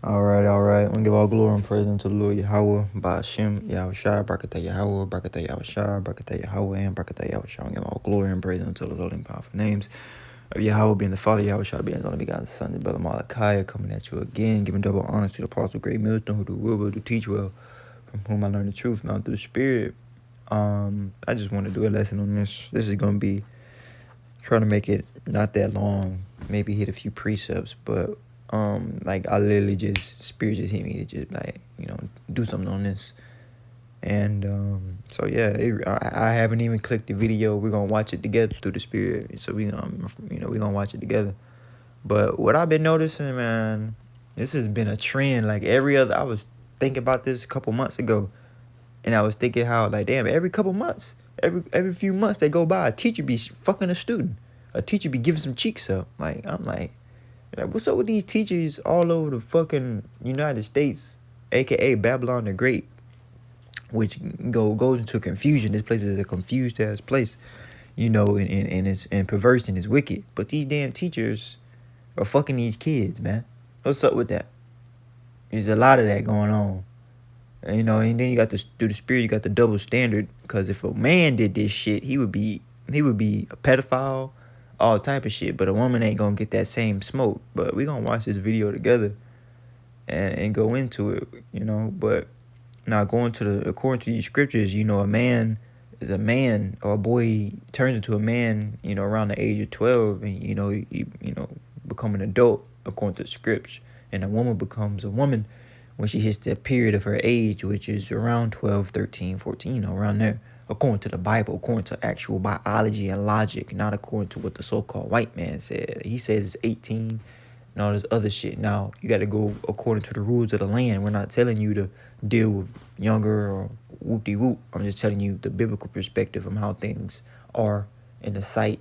All right. I'm gonna give all glory and praise unto the Lord Yahweh, by Hashem, Yahweh Shai, Barakatah Yahweh, Barakatah Yahweh Shai, Barakatah Yahweh, and Barakatah Yahweh Shai. I'm gonna give all glory and praise unto the Lord and powerful names of Yahweh being the Father, Yahweh Shai being his only begotten Son, the brother Malachi, coming at you again, giving double honors to the apostle, great Milton, who do rule well, do teach well, from whom I learned the truth, now through the Spirit. I just want to do a lesson on this. This is gonna be trying to make it not that long, maybe hit a few precepts, but like I literally just spirit just hit me to just like do something on this. And so yeah, I haven't even clicked the video. We're gonna watch it together through the Spirit, so we we're gonna watch it together. But what I've been noticing, man, this has been a trend. Like every other, I was thinking about this a couple months ago, and I was thinking how, like, damn, every couple months, every few months that go by, a teacher be fucking a student. A teacher be giving some cheeks up. Like, I'm like, what's up with these teachers all over the fucking United States, aka Babylon the Great, which goes into confusion. This place is a confused ass place, and it's perverse and it's wicked. But these damn teachers are fucking these kids, man. What's up with that? There's a lot of that going on. And then you got through the Spirit, you got the double standard. Because if a man did this shit, he would be a pedophile, all type of shit. But a woman ain't gonna get that same smoke. But we gonna watch this video together and go into it, But now according to these scriptures, a man is a man, or a boy turns into a man, around the age of 12, and he become an adult according to the scripts, and a woman becomes a woman when she hits the period of her age, which is around 12, 13, 14, around there, according to the Bible, according to actual biology and logic, not according to what the so-called white man said. He says it's 18 and all this other shit. Now, you got to go according to the rules of the land. We're not telling you to deal with younger or whoop-de-whoop. I'm just telling you the biblical perspective of how things are in the sight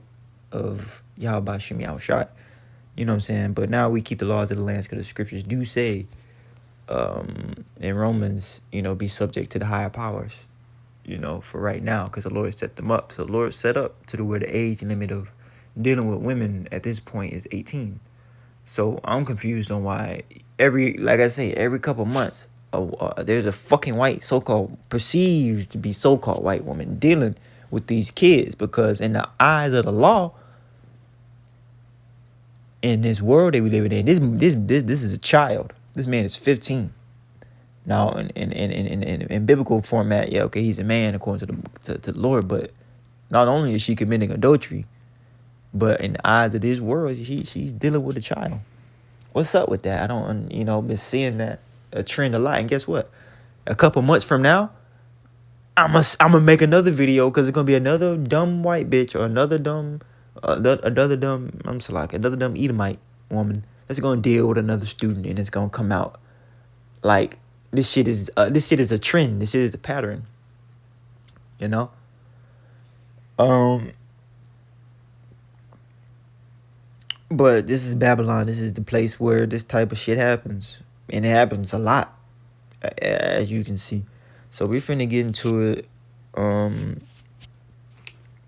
of Yahweh Shem Yahweh Shai. You know what I'm saying? But now we keep the laws of the land because the scriptures do say in Romans, be subject to the higher powers, for right now, because the Lord set them up. So the Lord set up to where the age limit of dealing with women at this point is 18. So I'm confused on why every couple months, there's a fucking white perceived to be so-called white woman dealing with these kids, because in the eyes of the law, in this world that we live in, this is a child. This man is 15. Now, in biblical format, yeah, okay, he's a man according to the Lord, but not only is she committing adultery, but in the eyes of this world, she's dealing with a child. What's up with that? I don't, been seeing that a trend a lot. And guess what? A couple months from now, I'm gonna make another video, because it's gonna be another dumb white bitch, or another dumb Edomite woman that's gonna deal with another student, and it's gonna come out like this shit is a trend. This shit is a pattern. But this is Babylon. This is the place where this type of shit happens, and it happens a lot, as you can see. So we're finna get into it.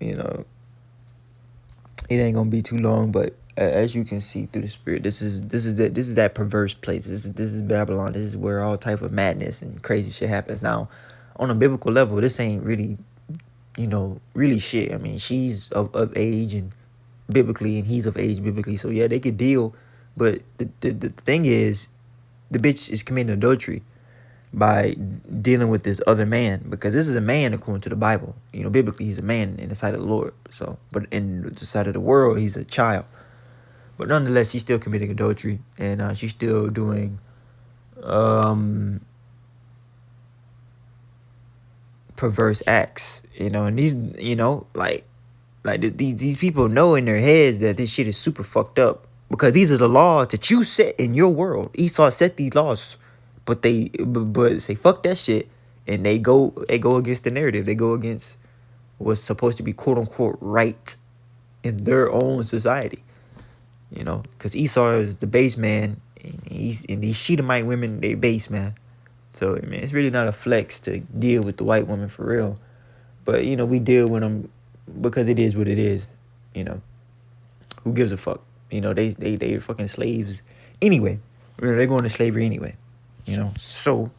It ain't gonna be too long, but as you can see through the Spirit, this is that perverse place. This is Babylon. This is where all type of madness and crazy shit happens. Now, on a biblical level, this ain't really, really shit. I mean, she's of age and biblically, and he's of age biblically. So yeah, they could deal, but the thing is, the bitch is committing adultery by dealing with this other man, because this is a man according to the Bible. Biblically, he's a man in the sight of the Lord. So, but in the sight of the world, he's a child. But nonetheless, she's still committing adultery, and she's still doing perverse acts. And these, these people know in their heads that this shit is super fucked up, because these are the laws that you set in your world. Esau set these laws. But they say fuck that shit, and they go against the narrative. They go against what's supposed to be quote unquote right in their own society. Because Esau is the base man, and these Shedomite women, they base, man. So man, it's really not a flex to deal with the white woman for real, but we deal with them because it is what it is. Who gives a fuck? They fucking slaves anyway. They're going to slavery anyway, you know. So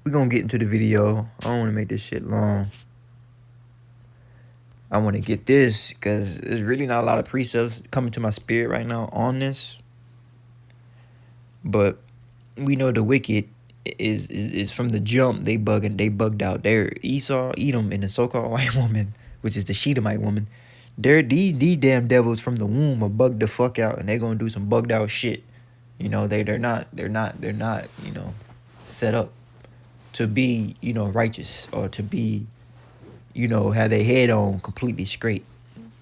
we're gonna get into the video. I don't want to make this shit long. I want to get this because there's really not a lot of precepts coming to my spirit right now on this. But we know the wicked is from the jump. They bugged out. They're Esau, Edom, and the so-called white woman, which is the Shedomite woman. They're these damn devils from the womb are bugged the fuck out, and they're gonna do some bugged out shit. You know, they're not you know, set up to be, you know, righteous or to be, you know, have their head on completely straight,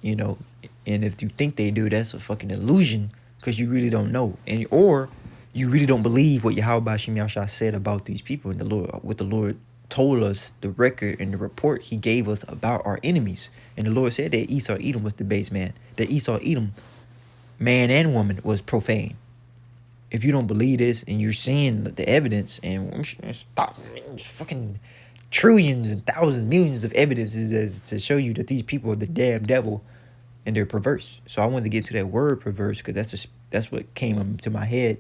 you know. And if you think they do, that's a fucking illusion because you really don't know. And or you really don't believe what Yahweh Shem Yahshua said about these people and the Lord, what the Lord told us, the record and the report he gave us about our enemies. And the Lord said that Esau Edom was the base man. That Esau Edom, man and woman, was profane. If you don't believe this and you're seeing the evidence, and stop, fucking trillions and thousands, millions of evidences as to show you that these people are the damn devil and they're perverse. So I wanted to get to that word perverse because that's what came into my head.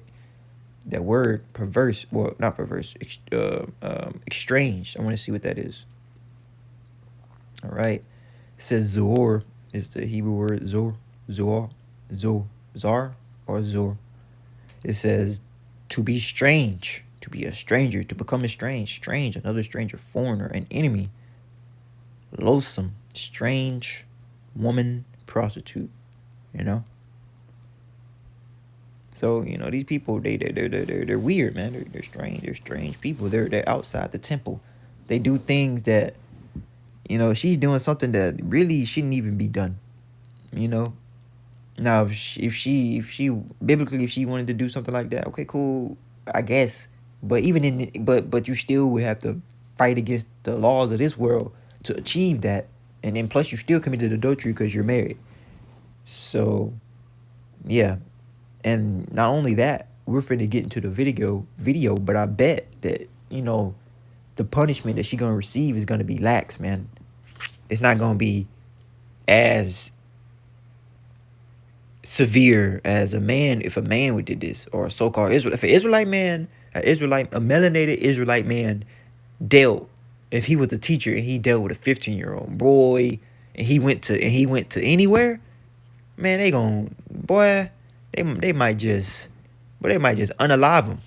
That word perverse, well, not perverse, estranged. I want to see what that is. All right. It says Zor is the Hebrew word Zor, Zar, or Zor. It says to be strange, to be a stranger, to become strange, another stranger, foreigner, an enemy, loathsome, strange, woman, prostitute, you know. So, you know, these people, they're weird, man. They're strange people. They're outside the temple. They do things that, you know, she's doing something that really shouldn't even be done, you know. Now, if she biblically, if she wanted to do something like that, okay, cool, I guess. But but you still would have to fight against the laws of this world to achieve that, and then plus you still committed adultery because you're married. So, yeah, and not only that, we're finna get into the video, but I bet that, you know, the punishment that she gonna receive is gonna be lax, man. It's not gonna be as severe as a man, if a man would did this, or a so-called Israel, if an Israelite man, a melanated Israelite man dealt, if he was a teacher and he dealt with a 15-year-old boy and he went to anywhere, man, they might just unalive him.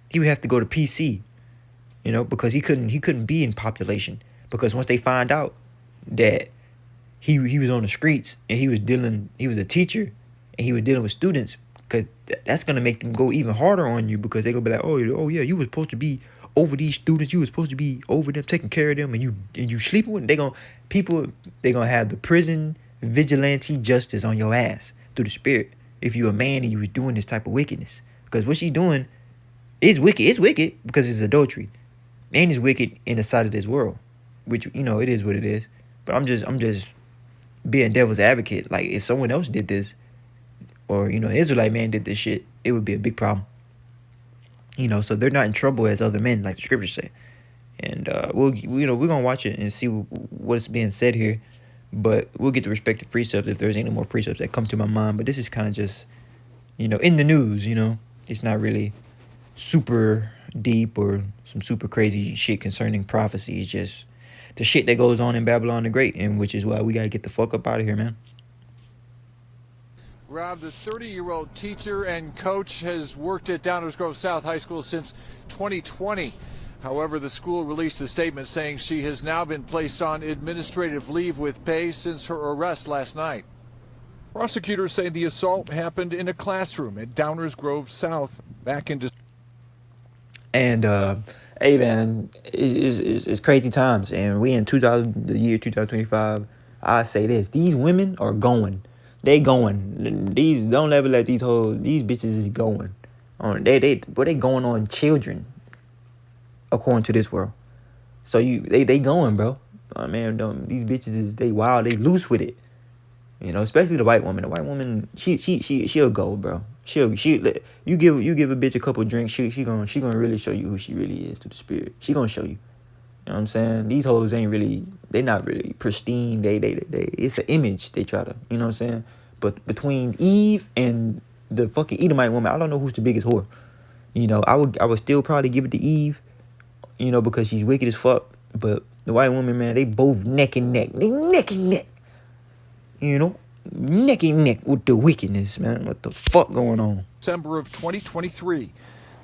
He would have to go to PC, you know, because he couldn't be in population, because once they find out that he was on the streets and he was a teacher and he was dealing with students, because that's gonna make them go even harder on you, because they're gonna be like, oh yeah, you were supposed to be over these students, you were supposed to be over them, taking care of them, and you sleeping with them. They're gonna have the prison vigilante justice on your ass through the spirit if you're a man and you was doing this type of wickedness, because what she's doing is wicked. It's wicked because it's adultery, and it's wicked in the sight of this world, which, you know, it is what it is. But I'm just being devil's advocate. Like, if someone else did this, or, you know, an Israelite man did this shit, it would be a big problem. You know, so they're not in trouble as other men, like the scriptures say. And we're gonna watch it and see what's being said here. But we'll get the respective precepts if there's any more precepts that come to my mind. But this is kind of just, you know, in the news. You know, it's not really super deep or some super crazy shit concerning prophecy. It's just the shit that goes on in Babylon the Great, and which is why we gotta get the fuck up out of here, man. Rob, the 30-year-old teacher and coach has worked at Downers Grove South High School since 2020. However, the school released a statement saying she has now been placed on administrative leave with pay since her arrest last night. Prosecutors say the assault happened in a classroom at Downers Grove South back in December. And hey, man, it's crazy times, and we in the year 2025. I say this: these women are going. They going. These don't ever let these bitches is going on. They going on children, according to this world. So they going, bro. Man, these bitches is, they wild. They loose with it. You know, especially the white woman. The white woman, she'll go, bro. You give a bitch a couple drinks, she gonna really show you who she really is through the spirit. She gonna show you. You know what I'm saying? These hoes they not really pristine. They it's an image they try to, you know what I'm saying? But between Eve and the fucking Edomite woman, I don't know who's the biggest whore. I would still probably give it to Eve, because she's wicked as fuck. But the white woman, man, they both neck and neck. They neck and neck. Neck and neck with the wickedness, man. What the fuck going on? December of 2023.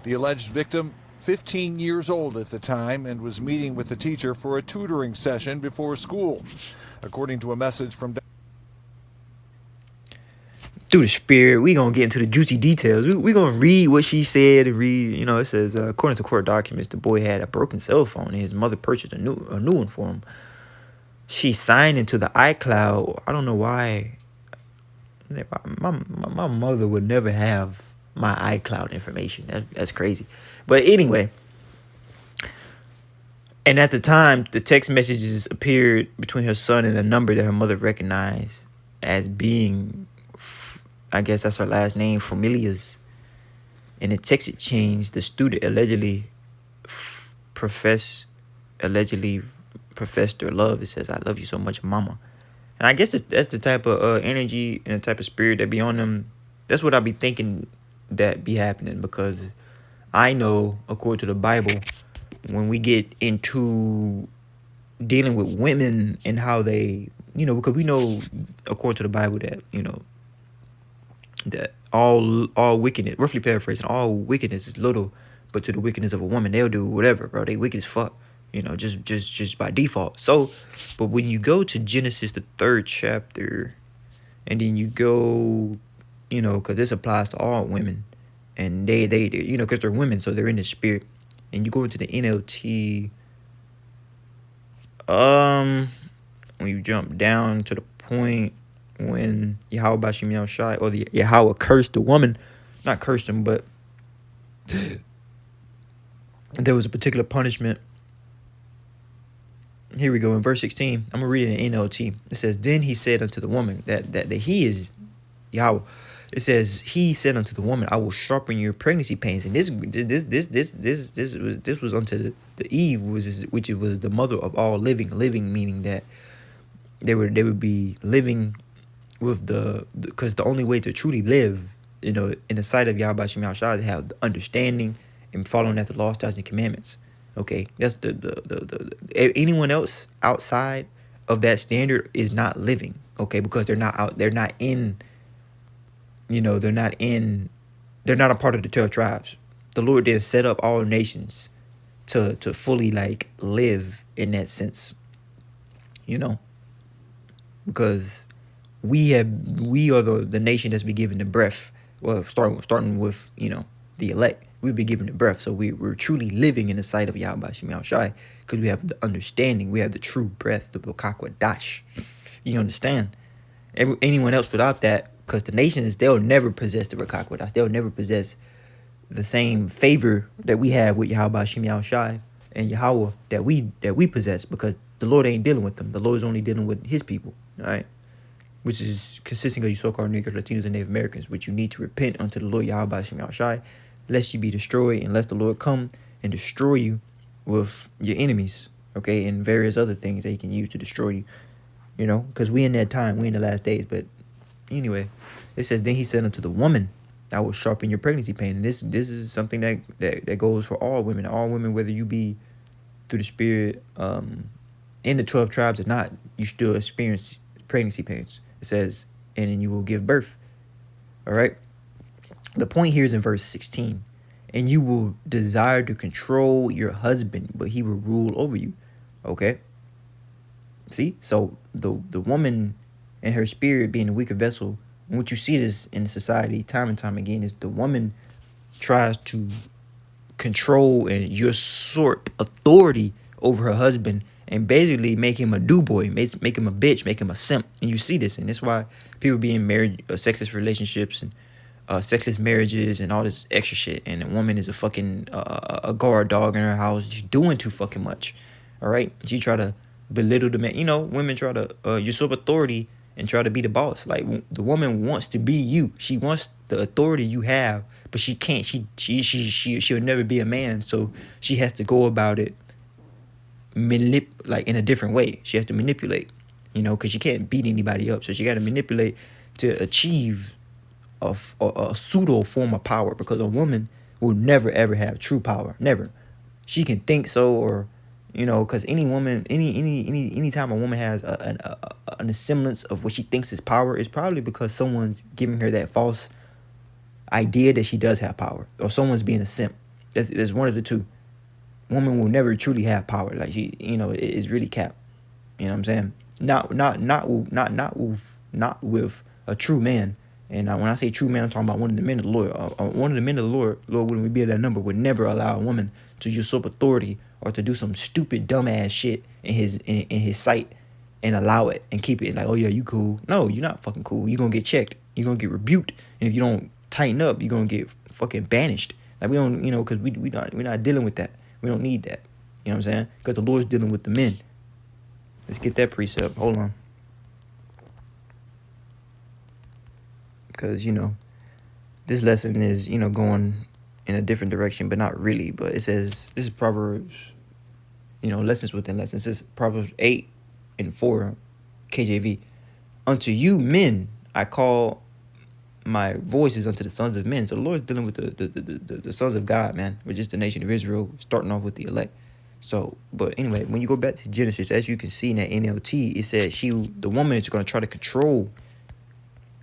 The alleged victim, 15 years old at the time, and was meeting with the teacher for a tutoring session before school. According to a message from through the spirit, we gonna get into the juicy details. We gonna read what she said and read. It says according to court documents, the boy had a broken cell phone and his mother purchased a new one for him. She signed into the iCloud. I don't know why. My mother would never have my iCloud information. That's crazy. But anyway, and at the time, the text messages appeared between her son and a number that her mother recognized as being, I guess that's her last name, Familia's. In the text exchange, the student allegedly professed their love. It says, "I love you so much, mama." And I guess that's the type of energy and the type of spirit that be on them. That's what I be thinking that be happening, because I know, according to the Bible, when we get into dealing with women and how they, because we know, according to the Bible, that, that all wickedness, roughly paraphrasing, all wickedness is little, but to the wickedness of a woman, they'll do whatever, bro. They wicked as fuck, just by default. So, but when you go to Genesis, the 3rd chapter, and then you go, because this applies to all women, and they because they're women, so they're in the spirit. And you go into the NLT, when you jump down to the point when Yahweh Bashim Yahushai, or the Yahweh cursed the woman, not cursed him, but there was a particular punishment. Here we go in verse 16. I'm gonna read it in NLT. It says, "Then he said unto the woman," that he is Yahweh. It says, "He said unto the woman, I will sharpen your pregnancy pains." And this was unto the Eve, which was the mother of all living. Living meaning that they would be living with because the only way to truly live, in the sight of Yahweh Shem Yahushua, is to have the understanding and following after the law, statutes, and commandments. Okay, that's the anyone else outside of that standard is not living. Okay, because they're not out. They're not in. They're not a part of the 12 tribes. The Lord did set up all nations to fully live in that sense. Because we are the nation that's been given the breath. Well, starting with the elect, we've been given the breath, so we're truly living in the sight of Yahweh Shem Yahushai, because we have the understanding, we have the true breath, the Bukakwa Dash. You understand? Anyone else without that, because the nations, they'll never possess the Rakak Dash. They'll never possess the same favor that we have with Yahweh Shem Yahushai and Yahweh that we possess, because the Lord ain't dealing with them. The Lord is only dealing with his people, all right? Which is consisting of you so-called Negroes, Latinos, and Native Americans, which you need to repent unto the Lord Yahweh Shem Yahushai, lest you be destroyed, and lest the Lord come and destroy you with your enemies, okay, and various other things that he can use to destroy you, because we in that time, we in the last days. But anyway, it says, "Then he said unto the woman, I will sharpen your pregnancy pain." And this is something that goes for all women, whether you be through the spirit in the 12 tribes or not, you still experience pregnancy pains. It says, "And then you will give birth." All right. The point here is in verse 16. "And you will desire to control your husband, but he will rule over you." Okay. See? So the woman and her spirit being a weaker vessel, and what you see this in society time and time again, is the woman tries to control and usurp authority over her husband and basically make him a do-boy, make him a bitch, make him a simp. And you see this, and that's why people be in marriage, sexless relationships and sexless marriages and all this extra shit. And the woman is a fucking a guard dog in her house. She's doing too fucking much. All right, she try to belittle the man. Women try to usurp authority and try to be the boss. Like, the woman wants to be you. She wants the authority you have, but she can't. She'll never be a man. So she has to go about it in a different way. She has to manipulate, because she can't beat anybody up. So she got to manipulate to achieve a pseudo form of power, because a woman will never ever have true power. Never. She can think so, or because any woman, any time a woman has a semblance of what she thinks is power, is probably because someone's giving her that false idea that she does have power, or someone's being a simp. There's one of the two. Woman will never truly have power. Like she, it's really cap. You know what I'm saying? Not with a true man. And when I say true man, I'm talking about one of the men of the Lord. One of the men of the Lord, wouldn't we be at that number, would never allow a woman to usurp authority or to do some stupid dumbass shit in his sight and allow it and keep it like, oh yeah, you cool. No, you're not fucking cool. You're gonna get checked. You're gonna get rebuked. And if you don't tighten up, you're gonna get fucking banished. Like we don't, because we're not dealing with that. We don't need that. You know what I'm saying? Because the Lord's dealing with the men. Let's get that precept. Hold on. Because, this lesson is, going in a different direction, but not really. But it says, this is Proverbs, lessons within lessons. This is Proverbs 8:4, KJV. Unto you men, I call my voices unto the sons of men. So the Lord's dealing with the sons of God, man, which is the nation of Israel, starting off with the elect. So, but anyway, when you go back to Genesis, as you can see in that NLT, it says the woman is going to try to control,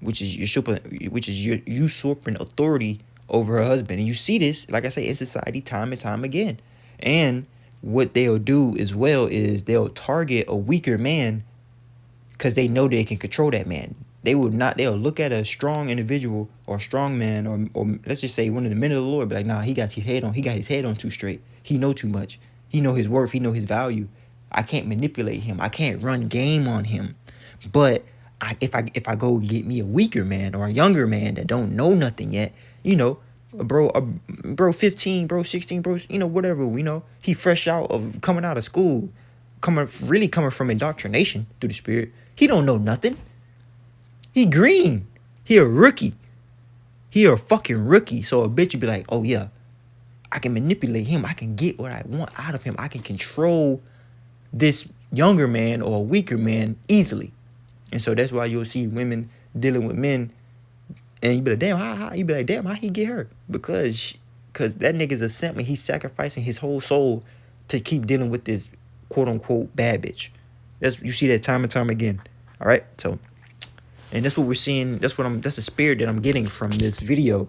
which is usurping authority over her husband. And you see this, like I say, in society time and time again. And what they'll do as well is they'll target a weaker man because they know they can control that man. They'll look at a strong individual or a strong man, or let's just say one of the men of the Lord, be like, nah, he got his head on too straight. He know too much. He know his worth. He know his value. I can't manipulate him. I can't run game on him. But if I go get me a weaker man or a younger man that don't know nothing yet, bro 15, bro 16, bro, whatever, he fresh out of coming out of school, coming from indoctrination through the Spirit. He don't know nothing. He green. He a rookie. He a fucking rookie. So a bitch would be like, oh yeah, I can manipulate him. I can get what I want out of him. I can control this younger man or a weaker man easily. And so that's why you'll see women dealing with men, and you be like, damn, how he get her? Because that nigga's a simp, and he's sacrificing his whole soul to keep dealing with this quote unquote bad bitch. You see that time and time again. All right, so, and that's what we're seeing. That's the spirit that I'm getting from this video.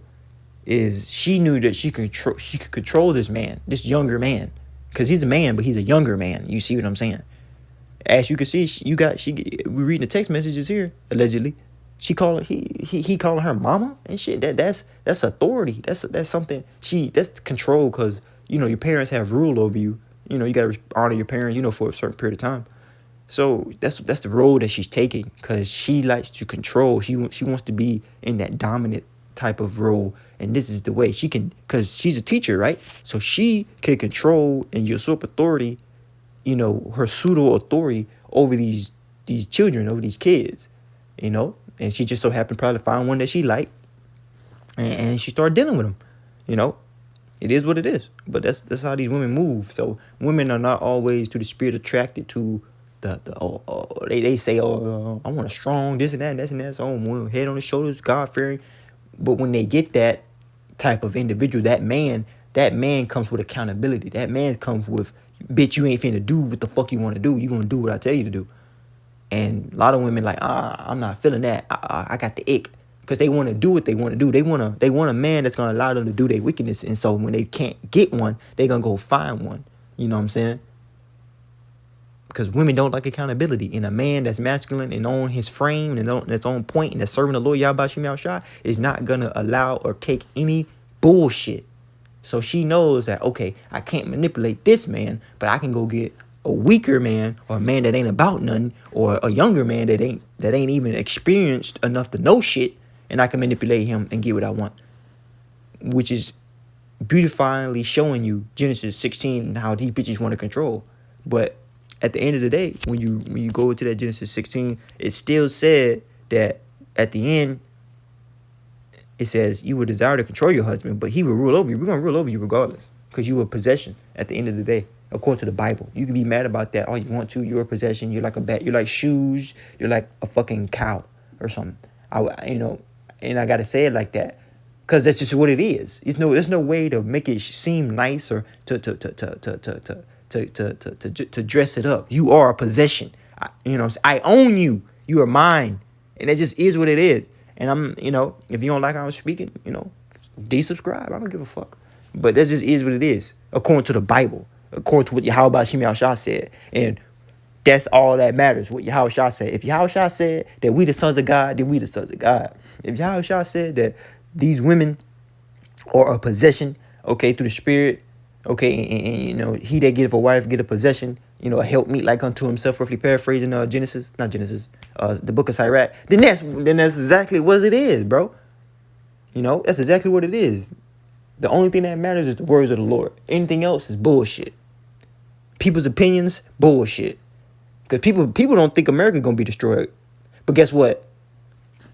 Is she knew that she could control this man, this younger man, because he's a man, but he's a younger man. You see what I'm saying? As you can see, we reading the text messages here. Allegedly, he calling her mama and shit. That's authority. That's something. That's control, because your parents have rule over you. You gotta honor your parents. For a certain period of time. So that's the role that she's taking, because she likes to control. She wants to be in that dominant type of role, and this is the way she can, because she's a teacher, right? So she can control and usurp authority, her pseudo authority over these children, over these kids, and she just so happened probably to find one that she liked, and she started dealing with them. It is what it is, but that's how these women move. So women are not always, to the Spirit, attracted to they say, I want a strong this and that, so I'm head on the shoulders, God fearing. But when they get that type of individual, that man comes with accountability. That man comes with, bitch, you ain't finna do what the fuck you want to do. You gonna do what I tell you to do. And a lot of women like, I'm not feeling that. I got the ick, because they want to do what they want to do. They want a man that's gonna allow them to do their wickedness. And so when they can't get one, they gonna go find one. You know what I'm saying? Because women don't like accountability. And a man that's masculine and on his frame and that's on point and that's serving the Lord Yahweh Shem Shai is not going to allow or take any bullshit. So she knows that, okay, I can't manipulate this man, but I can go get a weaker man, or a man that ain't about nothing, or a younger man that ain't even experienced enough to know shit, and I can manipulate him and get what I want. Which is beautifully showing you Genesis 16 and how these bitches want to control. But at the end of the day, when you go into that Genesis 16, it still said that at the end, it says you would desire to control your husband, but he will rule over you. We're going to rule over you regardless, because you were possession at the end of the day, according to the Bible. You can be mad about that all you want to. You're a possession. You're like a bat. You're like shoes. You're like a fucking cow or something. You know, and I gotta say it like that, because that's just what it is. There's no way to make it seem nice or to dress it up. You are a possession. You know, I own you. You are mine, and it just is what it is. And if you don't like how I'm speaking, desubscribe. I don't give a fuck. But that just is what it is, according to the Bible, according to what Yahweh Shemi Shah said, and that's all that matters. What Yahweh Shah said. If Yahweh Shah said that we the sons of God, then we the sons of God. If Yahweh Shah said that these women are a possession, okay, through the Spirit, okay, and he that giveth a wife get a possession, a helpmeet like unto himself, roughly paraphrasing the book of Sirach, then that's exactly what it is, bro. That's exactly what it is. The only thing that matters is the words of the Lord. Anything else is bullshit. People's opinions, bullshit. Because people don't think America gonna be destroyed. But guess what?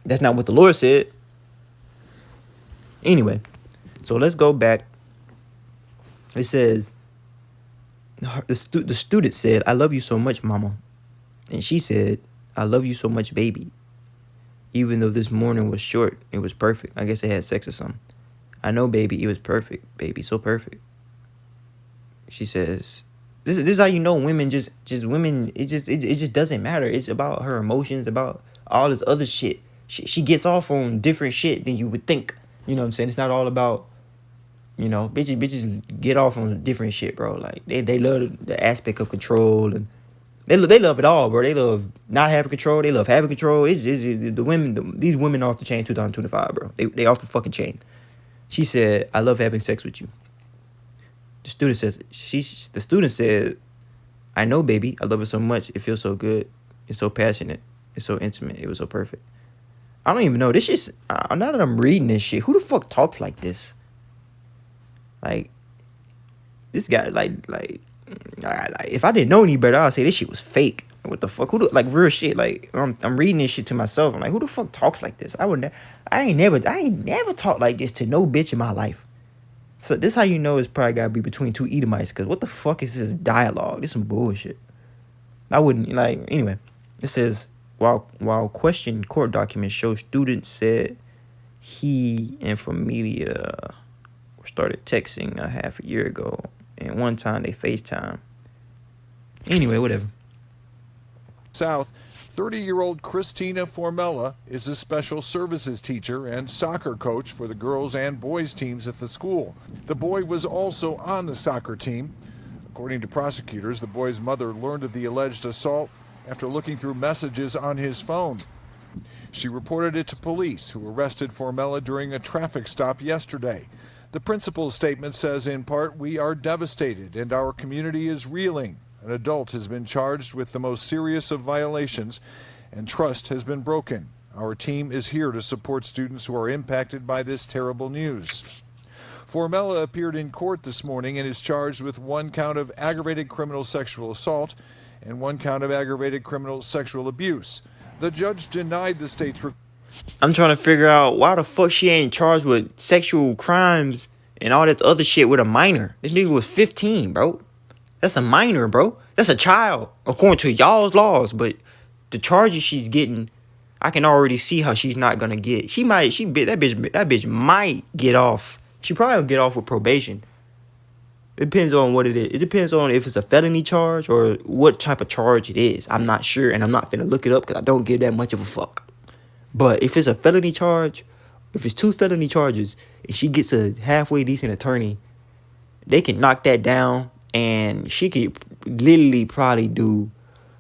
That's not what the Lord said. Anyway, so let's go back. It says, the student said, "I love you so much, mama." And she said, "I love you so much, baby. Even though this morning was short, it was perfect." I guess they had sex or something. "I know, baby, it was perfect, baby, so perfect." She says, this is how you know women just women, it just doesn't matter. It's about her emotions, about all this other shit. She gets off on different shit than you would think. You know what I'm saying? It's not all about, bitches get off on different shit, bro. Like they love the aspect of control, and they love it all, bro. They love not having control. They love having control. These women are off the chain 2025, bro. They off the fucking chain. She said, "I love having sex with you." The student said, "I know, baby. I love it so much. It feels so good. It's so passionate. It's so intimate. It was so perfect." I don't even know. This shit's, now that I'm reading this shit, who the fuck talks like this? Like, this guy, if I didn't know any better, I'd say this shit was fake. What the fuck? Real shit? Like, I'm reading this shit to myself. I'm like, who the fuck talks like this? I ain't never talked like this to no bitch in my life. So this how you know it's probably gotta be between two Edomites, because what the fuck is this dialogue? This some bullshit. I wouldn't, anyway. It says, while question court documents show students said he and Familia started texting a half a year ago, and one time they FaceTime. Anyway, whatever. South, 30-year-old Christina Formella is a special services teacher and soccer coach for the girls and boys teams at the school. The boy was also on the soccer team. According to prosecutors, the boy's mother learned of the alleged assault after looking through messages on his phone. She reported it to police, who arrested Formella during a traffic stop yesterday. The principal's statement says, in part, "We are devastated and our community is reeling. An adult has been charged with the most serious of violations, and trust has been broken. Our team is here to support students who are impacted by this terrible news." Formella appeared in court this morning and is charged with 1 count of aggravated criminal sexual assault and 1 count of aggravated criminal sexual abuse. The judge denied the state's I'm trying to figure out why the fuck she ain't charged with sexual crimes and all that other shit with a minor. This nigga was 15, bro. That's a minor, bro. That's a child, according to y'all's laws. But the charges she's getting, I can already see how she's not gonna get. That bitch might get off. She probably will get off with probation. It depends on what it is. It depends on if it's a felony charge or what type of charge it is. I'm not sure, and I'm not finna look it up because I don't give that much of a fuck. But if it's a felony charge, if it's 2 felony charges, and she gets a halfway decent attorney, they can knock that down, and she could literally probably do.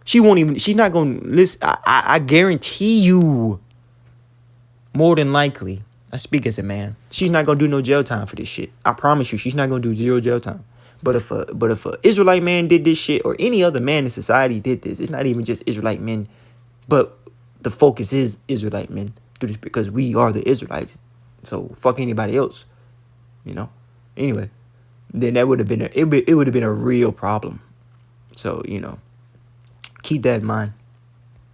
She's not gonna listen. I guarantee you, more than likely, I speak as a man, she's not gonna do no jail time for this shit. I promise you, she's not gonna do 0 jail time. But if a Israelite man did this shit, or any other man in society did this, it's not even just Israelite men, but the focus is Israelite men, because we are the Israelites. So fuck anybody else, Anyway, then that would have been it would have been a real problem. So keep that in mind.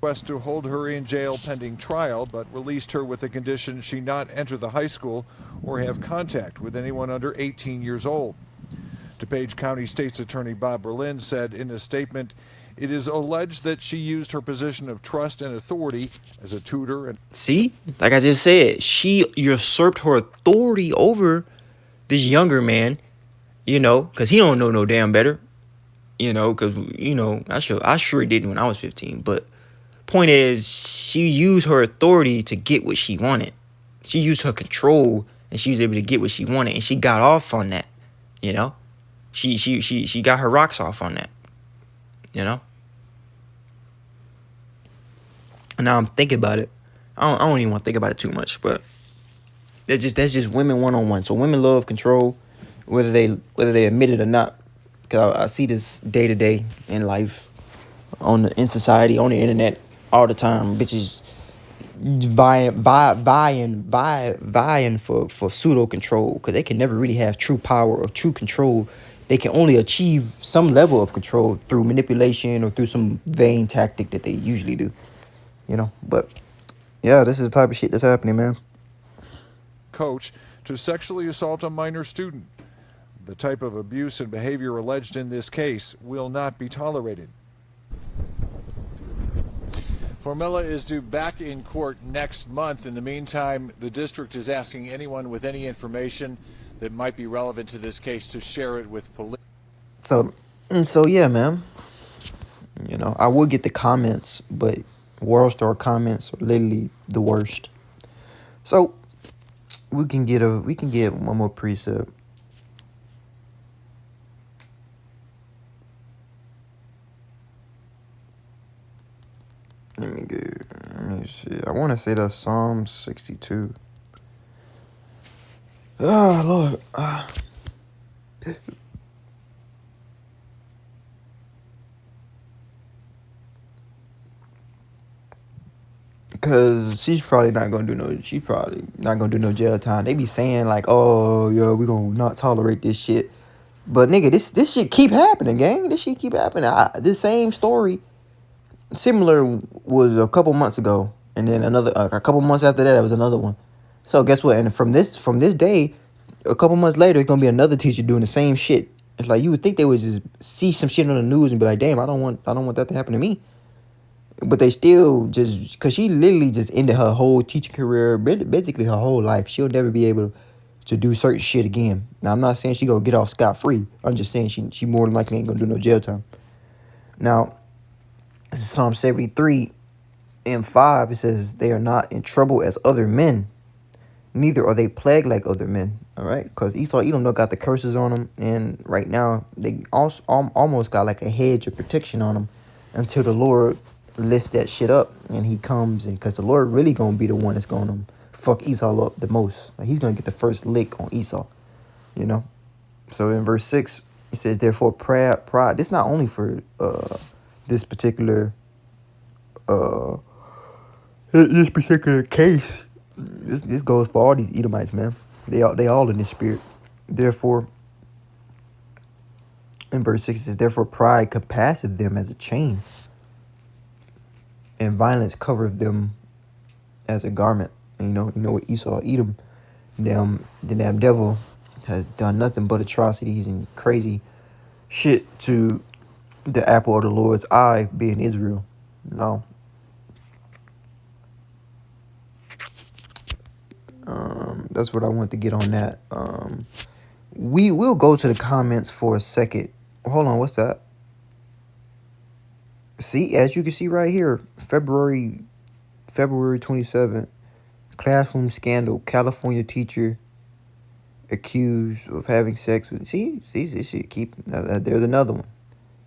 request to hold her in jail pending trial, but released her with the condition she not enter the high school or have contact with anyone under 18 years old. DuPage County State's Attorney Bob Berlin said in a statement, It is alleged that she used her position of trust and authority as a tutor and See, like I just said, she usurped her authority over this younger man, because he don't know no damn better, because, I sure didn't when I was 15. But point is, she used her authority to get what she wanted. She used her control, and she was able to get what she wanted, and she got off on that, She got her rocks off on that, And now I'm thinking about it. I don't even want to think about it too much, but that's just women 1-on-1. So women love control, whether they admit it or not. Cause I see this day to day in life, in society, on the internet, all the time. Bitches vying for pseudo control, because they can never really have true power or true control. They can only achieve some level of control through manipulation or through some vain tactic that they usually do. But yeah, this is the type of shit that's happening, man. coach to sexually assault a minor student. The type of abuse and behavior alleged in this case will not be tolerated. Formella is due back in court next month. In the meantime, the district is asking anyone with any information that might be relevant to this case to share it with police. So yeah, man. I would get the comments, but World Star comments are literally the worst. So we can get one more precept. Let me see. I want to say that's Psalm 62. Oh, Lord. Because she's probably not going to do no jail time. They be saying like, oh, yeah, we going to not tolerate this shit. But nigga, this shit keep happening, gang. This shit keep happening. This same story, similar, was a couple months ago. And then a couple months after that, it was another one. So guess what? And from this day, a couple months later, it's gonna be another teacher doing the same shit. It's like you would think they would just see some shit on the news and be like, "Damn, I don't want that to happen to me." But they still just, cause she literally just ended her whole teaching career, basically her whole life. She'll never be able to do certain shit again. Now I'm not saying she gonna get off scot-free. I'm just saying she more than likely ain't gonna do no jail time. Now, this is Psalm 73 and 5. It says, "They are not in trouble as other men, neither are they plagued like other men." All right, because Esau, Edom got the curses on them, and right now they also almost got like a hedge of protection on them until the Lord lifts that shit up and he comes, and because the Lord really gonna be the one that's gonna fuck Esau up the most. Like, he's gonna get the first lick on Esau, So in verse 6, it says, "Therefore pride." This not only for this particular case. This goes for all these Edomites, man. They all in this spirit. Therefore, in verse 6 it says, "Therefore pride compasseth them as a chain, and violence covereth them as a garment." And you know what Esau, Edom, the damn devil has done nothing but atrocities and crazy shit to the apple of the Lord's eye, being Israel. No. That's what I want to get on that. We will go to the comments for a second. Hold on, what's that? See, as you can see right here, February 27th, classroom scandal. California teacher accused of having sex with. See, keep. There's another one.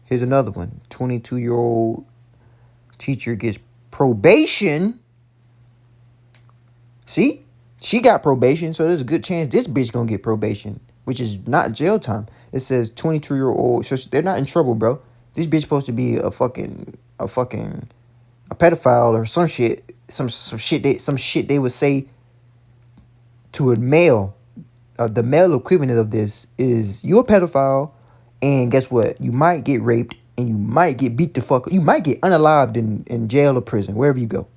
Here's another one. 22-year-old teacher gets probation. See? She got probation, so there's a good chance this bitch gonna get probation, which is not jail time. It says 22-year-old, so they're not in trouble, bro. This bitch supposed to be a pedophile or some shit, some shit they would say to a male. The male equivalent of this is, you're a pedophile, and guess what? You might get raped, and you might get beat the fuck up. You might get unalived in jail or prison, wherever you go.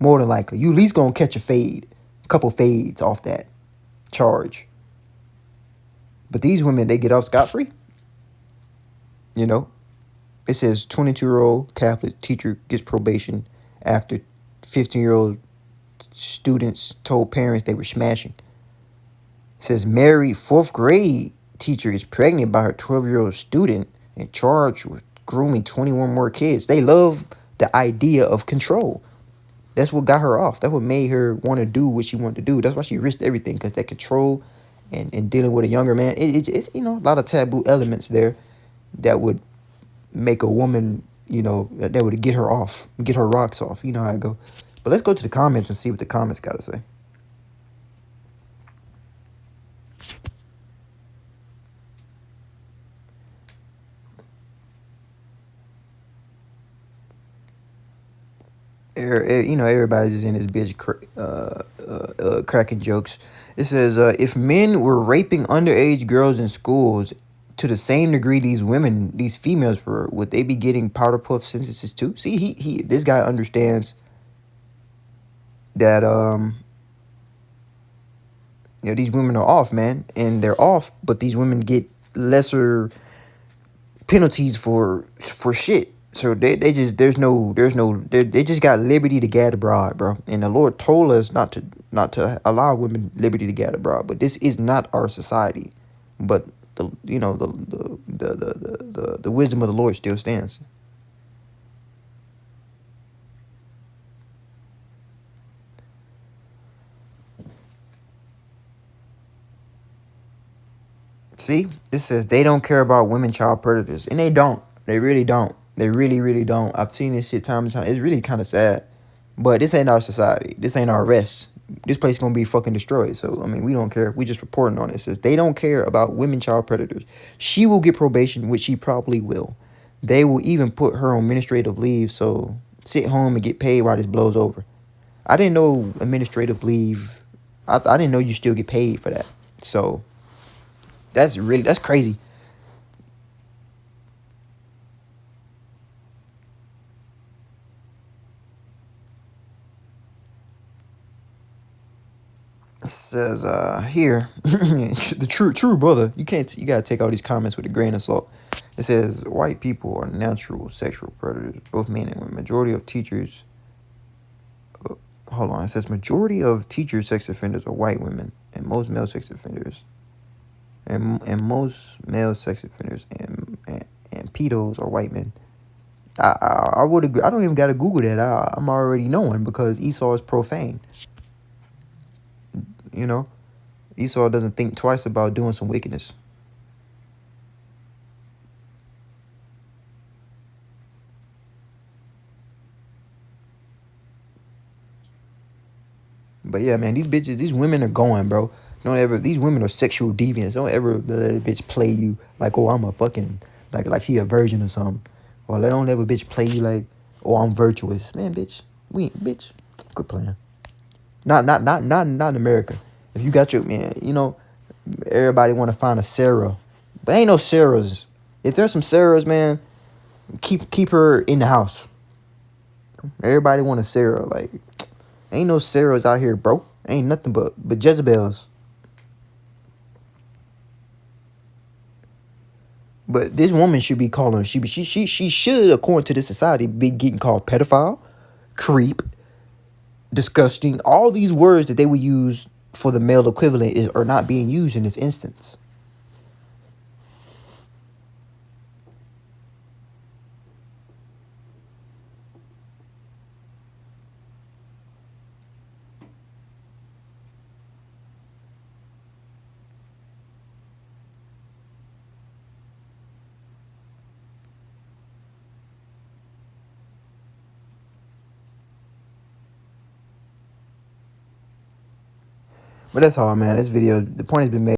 More than likely. You at least gonna catch a couple fades off that charge. But these women, they get off scot-free. They It says 22-year-old Catholic teacher gets probation after 15-year-old students told parents they were smashing. It says married 4th grade teacher is pregnant by her 12-year-old student and charged with grooming 21 more kids. They love the idea of control. That's what got her off. That's what made her want to do what she wanted to do. That's why she risked everything, because that control and dealing with a younger man, it's a lot of taboo elements there that would make a woman, that would get her off, get her rocks off. You know how I go. But let's go to the comments and see what the comments got to say. Everybody's just in this bitch cracking jokes. It says, if men were raping underage girls in schools to the same degree these females were, would they be getting powder puff sentences too? See, this guy understands that these women are off, man, and they're off, but these women get lesser penalties for shit. So they just they just got liberty to gad abroad, bro. And the Lord told us not to allow women liberty to gad abroad. But this is not our society. But the wisdom of the Lord still stands. See, this says they don't care about women child predators, and they don't. They really don't. They really, really don't. I've seen this shit time and time. It's really kind of sad. But this ain't our society. This ain't our rest. This place is going to be fucking destroyed. So, I mean, we don't care. We just reporting on it. It says they don't care about women child predators. She will get probation, which she probably will. They will even put her on administrative leave, so sit home and get paid while this blows over. I didn't know administrative leave. I didn't know you still get paid for that. So, that's crazy. It says here the true brother. You gotta take all these comments with a grain of salt. It says white people are natural sexual predators, both men and women. Majority of teachers hold on. It says majority of teachers sex offenders are white women, and most male sex offenders and pedos are white men. I would agree. I don't even gotta Google that. I'm already knowing, because Esau is profane. Esau doesn't think twice about doing some wickedness. But yeah, man, these women are going, bro. These women are sexual deviants. Don't ever let a bitch play you like, oh, I'm a fucking, like she a virgin or something. Or don't ever bitch play you like, oh, I'm virtuous. Man, bitch, quit playing. Not in America. If you got your, man, everybody want to find a Sarah, but ain't no Sarahs. If there's some Sarahs, man, keep her in the house. Everybody want a Sarah. Like, ain't no Sarahs out here, bro. Ain't nothing but Jezebels. But this woman should be calling. She should, according to this society, be getting called pedophile, creep, disgusting. All these words that they would use for the male equivalent are not being used in this instance. But that's all, man. This video, the point has been made.